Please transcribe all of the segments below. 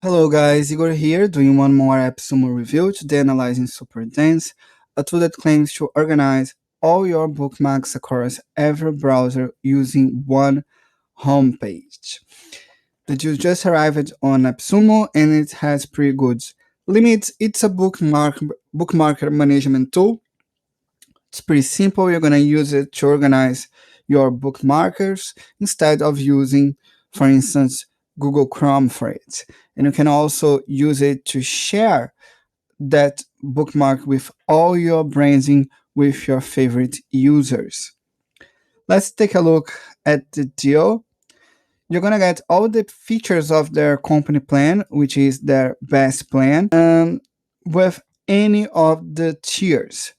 Hello guys, Igor here doing one more AppSumo review, today analyzing Superdense, a tool that claims to organize all your bookmarks across every browser using one homepage. The tool just arrived on AppSumo and it has pretty good limits. It's a bookmarker management tool. It's pretty simple. You're going to use it to organize your bookmarkers instead of using, for instance, Google Chrome for it. And you can also use it to share that bookmark with all your branding with your favorite users. Let's take a look at the deal. You're going to get all the features of their company plan, which is their best plan, with any of the tiers.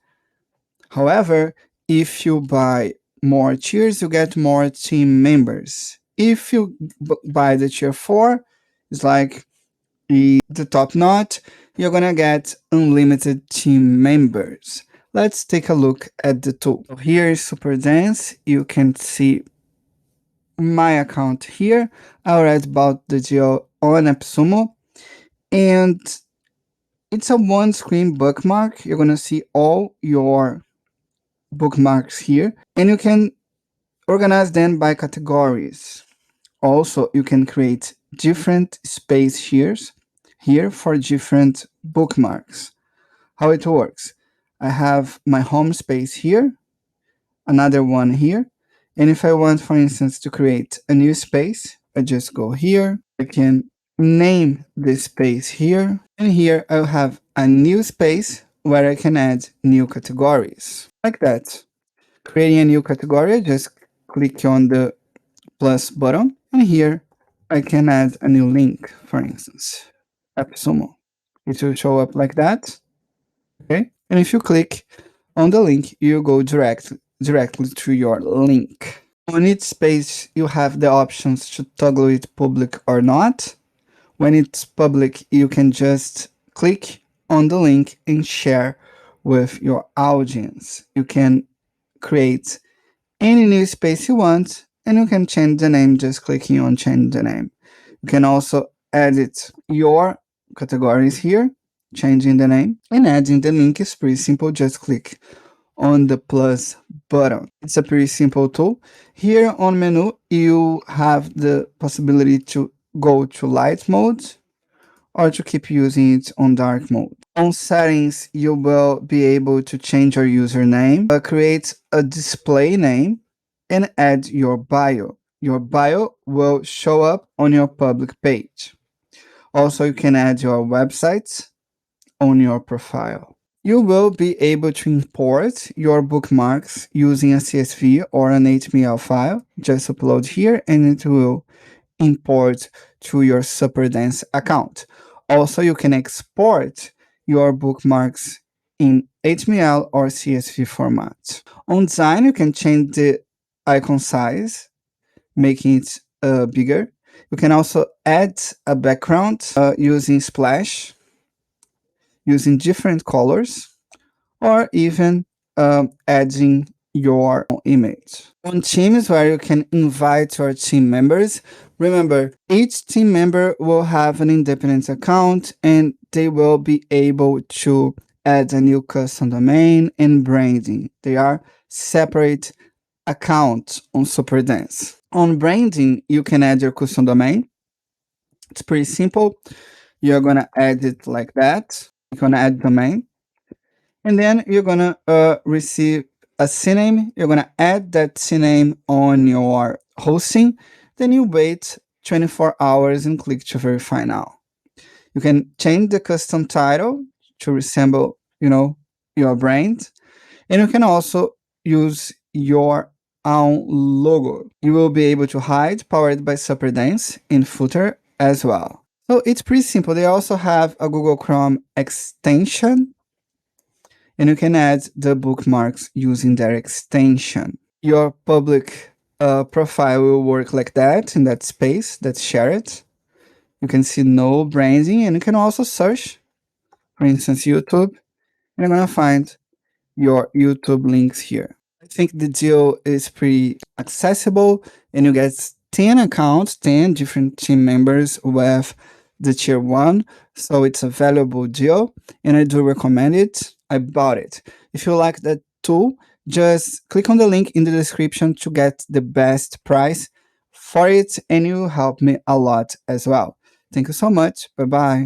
However, if you buy more tiers, you get more team members. If you buy the tier 4, it's like the top notch, you're gonna get unlimited team members. Let's take a look at the tool. So here is Superdense. You can see my account here. I already bought the deal on AppSumo, and it's a one-screen bookmark. You're gonna see all your bookmarks here, and you can organize them by categories. Also, you can create different space here for different bookmarks. How it works: I have my home space here, another one here, and if I want, for instance, to create a new space, I just go here. I can name this space here, and here I'll have a new space where I can add new categories like that. Creating a new category, just click on the plus button, and here I can add a new link, for instance, AppSumo. It will show up like that, okay? And if you click on the link, you go directly to your link. On each space, you have the options to toggle it public or not. When it's public, you can just click on the link and share with your audience. You can create any new space you want, and you can change the name just clicking on change the name. You can also edit your categories here, changing the name, and adding the link is pretty simple. Just click on the plus button. It's a pretty simple tool. Here on menu, you have the possibility to go to light mode or to keep using it on dark mode. On settings, you will be able to change your username, create a display name, and add your bio. Your bio will show up on your public page. Also, you can add your websites on your profile. You will be able to import your bookmarks using a CSV or an HTML file. Just upload here and it will import to your Superdense account. Also, you can export your bookmarks in HTML or CSV format. On design, you can change the icon size, making it bigger. You can also add a background using Splash, using different colors, or even adding your image. On Teams, where you can invite your team members. Remember, each team member will have an independent account and they will be able to add a new custom domain and branding. They are separate accounts on Superdense. On branding, you can add your custom domain. It's pretty simple. You're gonna add it like that. You're gonna add domain. And then you're gonna receive a CNAME. You're gonna add that CNAME on your hosting. Then you wait 24 hours and click to verify now. You can change the custom title to resemble, your brand. And you can also use your own logo. You will be able to hide, powered by Superdense, in footer as well. So it's pretty simple. They also have a Google Chrome extension, and you can add the bookmarks using their extension. Your public profile will work like that, in that space that's shared. You can see no branding, and you can also search, for instance, YouTube, and you're gonna find your YouTube links here. I think the deal is pretty accessible, and you get 10 accounts, 10 different team members with the tier 1, so it's a valuable deal, and I do recommend it. I bought it. If you like that tool, just click on the link in the description to get the best price for it, and you help me a lot as well. Thank you so much. Bye bye.